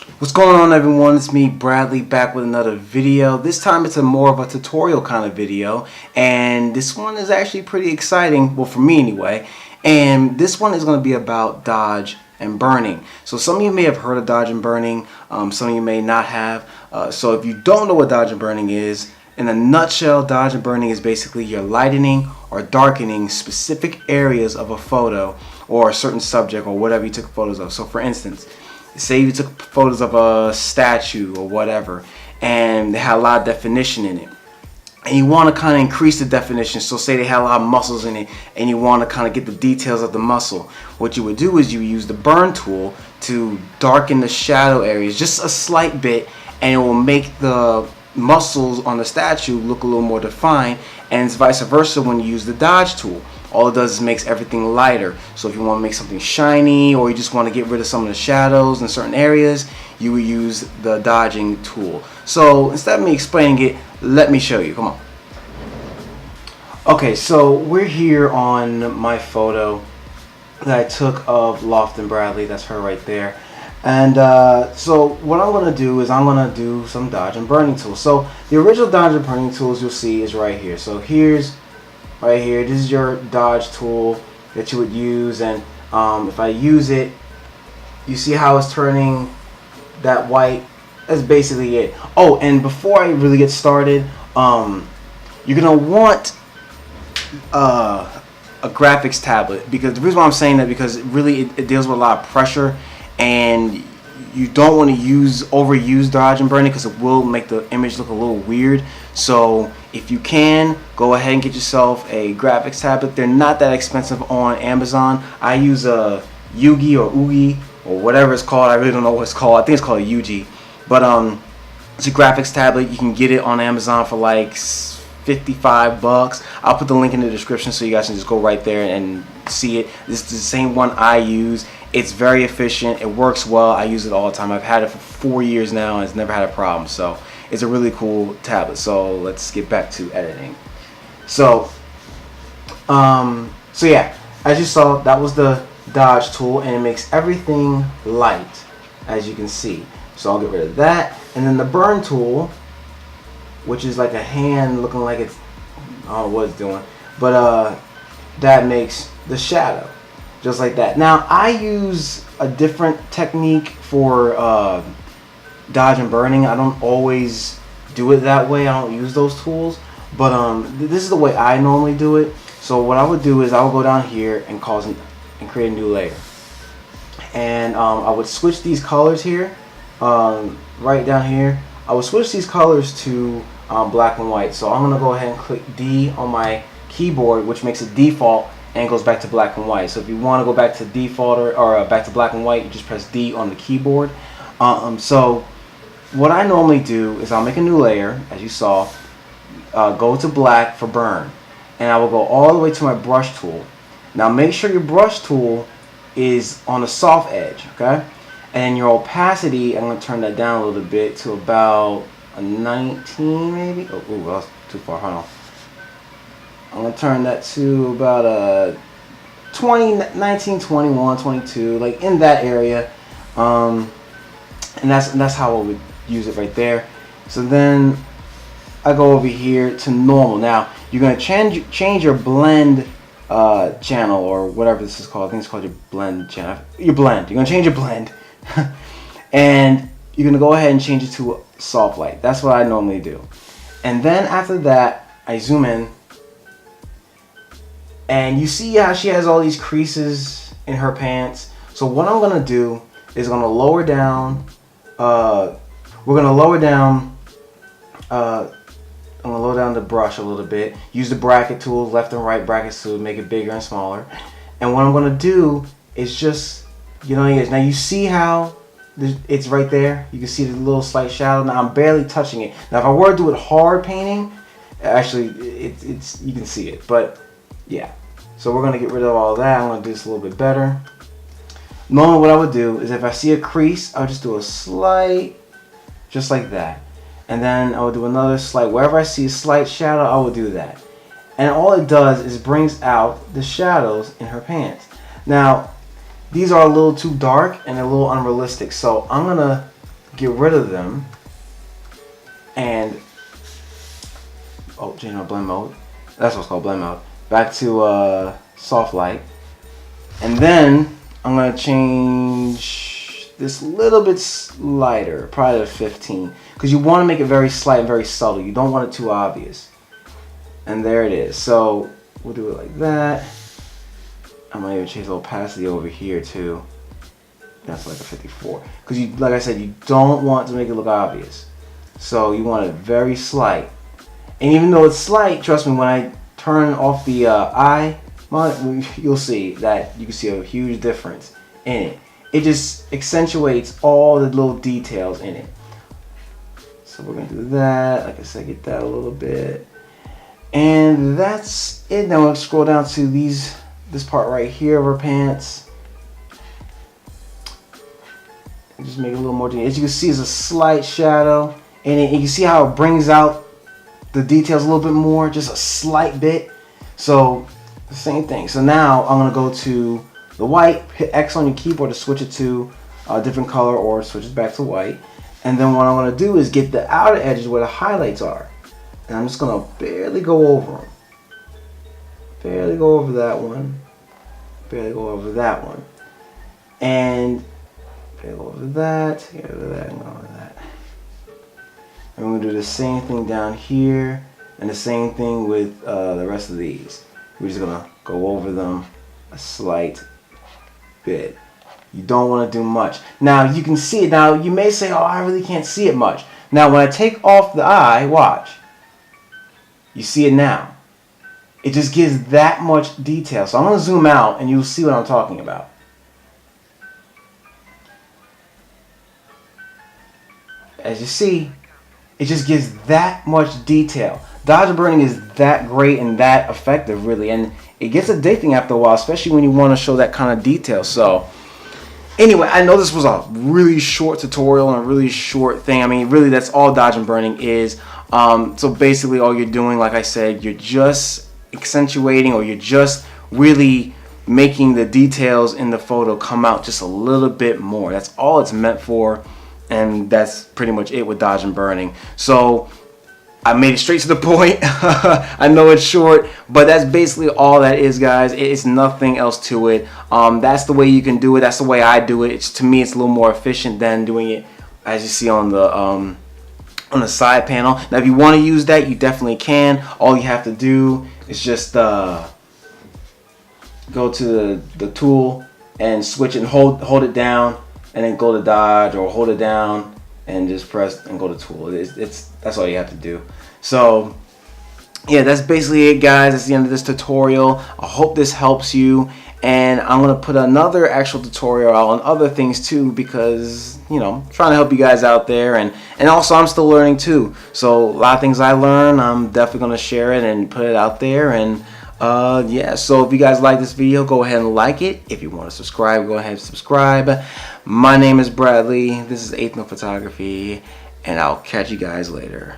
What's going on, everyone? It's me, Bradley, back with another video. This time it's more of a tutorial kind of video, and this one is actually pretty exciting, well, for me anyway. And this one is going to be about dodge and burning. So some of you may have heard of dodge and burning, some of you may not have. So if you don't know what dodge and burning is, in a nutshell, dodge and burning is basically you're lightening or darkening specific areas of a photo or a certain subject or whatever you took photos of. So for instance, say you took photos of a statue or whatever, and they had a lot of definition in it, and you want to kind of increase the definition. So say they had a lot of muscles in it, and you want to kind of get the details of the muscle. What you would do is you use the burn tool to darken the shadow areas just a slight bit, and it will make the muscles on the statue look a little more defined. And it's vice versa when you use the dodge tool. All it does is makes everything lighter. So if you want to make something shiny, or you just want to get rid of some of the shadows in certain areas, you would use the dodging tool. So instead of me explaining it, let me show you. Come on. Okay, so we're here on my photo that I took of Lofton Bradley. That's her right there. And so what I'm going to do is I'm going to do some dodge and burning tools. So the original dodge and burning tools you'll see is right here. So here's right here, this is your dodge tool that you would use, and if I use it, you see how it's turning that white. That's basically it. Oh, and before I really get started, you're gonna want a graphics tablet, because the reason why I'm saying that, because it deals with a lot of pressure, and you don't want to overuse dodge and burning because it will make the image look a little weird. So if you can, go ahead and get yourself a graphics tablet. They're not that expensive on Amazon. I use a Yugi or Oogie or whatever it's called. I really don't know what it's called. I think it's called a Yugi. But it's a graphics tablet. You can get it on Amazon for like $55. I'll put the link in the description so you guys can just go right there and see it. This is the same one I use. It's very efficient. It works well. I use it all the time. I've had it for 4 years now and it's never had a problem. So it's a really cool tablet. So let's get back to editing. So yeah, as you saw, that was the dodge tool, and it makes everything light, as you can see. So I'll get rid of that. And then the burn tool, which is like a hand looking like it's, I don't know what it's doing, but that makes the shadow, just like that. Now I use a different technique for dodge and burning. I don't always do it that way. I don't use those tools, but this is the way I normally do it. So what I would do is I would go down here and create a new layer, and I would switch these colors here, right down here. I would switch these colors to black and white. So I'm going to go ahead and click D on my keyboard, which makes it default and goes back to black and white. So if you want to go back to default or back to black and white, you just press D on the keyboard. So what I normally do is I'll make a new layer, as you saw, go to black for burn, and I will go all the way to my brush tool. Now make sure your brush tool is on the soft edge, okay? And your opacity, I'm going to turn that down a little bit to about a 19 maybe. Oh, ooh, that's too far. Hold on. I'm going to turn that to about a 19, 21, 22, like in that area. And that's how I would use it right there. So then I go over here to normal. Now you're going to change your blend channel, or whatever this is called. I think it's called your blend channel. Your blend. You're going to change your blend. And you're going to go ahead and change it to soft light. That's what I normally do. And then after that, I zoom in, and you see how she has all these creases in her pants. So what I'm going to do is I'm going to lower down, I'm going to lower down the brush a little bit. Use the bracket tool, left and right brackets to make it bigger and smaller. And what I'm going to do is just, now you see how it's right there. You can see the little slight shadow. Now I'm barely touching it. Now if I were to do it hard painting, actually it's you can see it. But yeah, so we're going to get rid of all that. I'm going to do this a little bit better. Normally what I would do is if I see a crease, I'll just do a slight, just like that. And then I will do another slight. Wherever I see a slight shadow, I will do that. And all it does is brings out the shadows in her pants. Now these are a little too dark and a little unrealistic, so I'm gonna get rid of them and change my blend mode. That's what's called blend mode. Back to soft light, and then I'm gonna change this a little bit lighter, probably to 15, because you want to make it very slight and very subtle. You don't want it too obvious. And there it is. So we'll do it like that. I'm gonna even change the opacity over here too. That's like a 54, because you, like I said, you don't want to make it look obvious. So you want it very slight. And even though it's slight, trust me, when I turn off the eye, you'll see that you can see a huge difference in it. It just accentuates all the little details in it. So we're gonna do that. Like I said, get that a little bit, and that's it. Now we'll scroll down to this part right here of our pants. And just make it a little more detailed. As you can see, it's a slight shadow, and you can see how it brings out the details a little bit more, just a slight bit. So the same thing. So now I'm gonna go to the white, hit X on your keyboard to switch it to a different color or switch it back to white. And then what I want to do is get the outer edges where the highlights are. And I'm just gonna barely go over them. Barely go over that one. Barely go over that one. And barely go over that. Get rid of that and go over that. And we're gonna do the same thing down here, and the same thing with the rest of these. We're just gonna go over them a slight bit. You don't want to do much. Now you can see it. Now you may say, "Oh, I really can't see it much." Now when I take off the eye, watch. You see it now. It just gives that much detail. So I'm gonna zoom out, and you'll see what I'm talking about. As you see, it just gives that much detail. Dodge and burning is that great and that effective, really, and it gets addicting after a while, especially when you want to show that kind of detail. So anyway, I know this was a really short tutorial and a really short thing. I mean, really, that's all dodge and burning is. So basically, all you're doing, like I said, you're just accentuating, or you're just really making the details in the photo come out just a little bit more. That's all it's meant for. And that's pretty much it with dodge and burning. So I made it straight to the point. I know it's short, but that's basically all that is, guys. It's nothing else to it. That's the way you can do it. That's the way I do it. To me, it's a little more efficient than doing it as you see on the side panel. Now, if you want to use that, you definitely can. All you have to do is just go to the tool and switch it and hold it down. And then go to dodge, or hold it down and just press and go to tool. That's all you have to do. So yeah, that's basically it, guys. That's the end of this tutorial. I hope this helps you, and I'm gonna put another actual tutorial out on other things too, because you know, I'm trying to help you guys out there, and also I'm still learning too. So a lot of things I learn, I'm definitely gonna share it and put it out there. And yeah, so if you guys like this video, go ahead and like it. If you want to subscribe, go ahead and subscribe. My name is Bradley. This is 8th Note Photography, and I'll catch you guys later.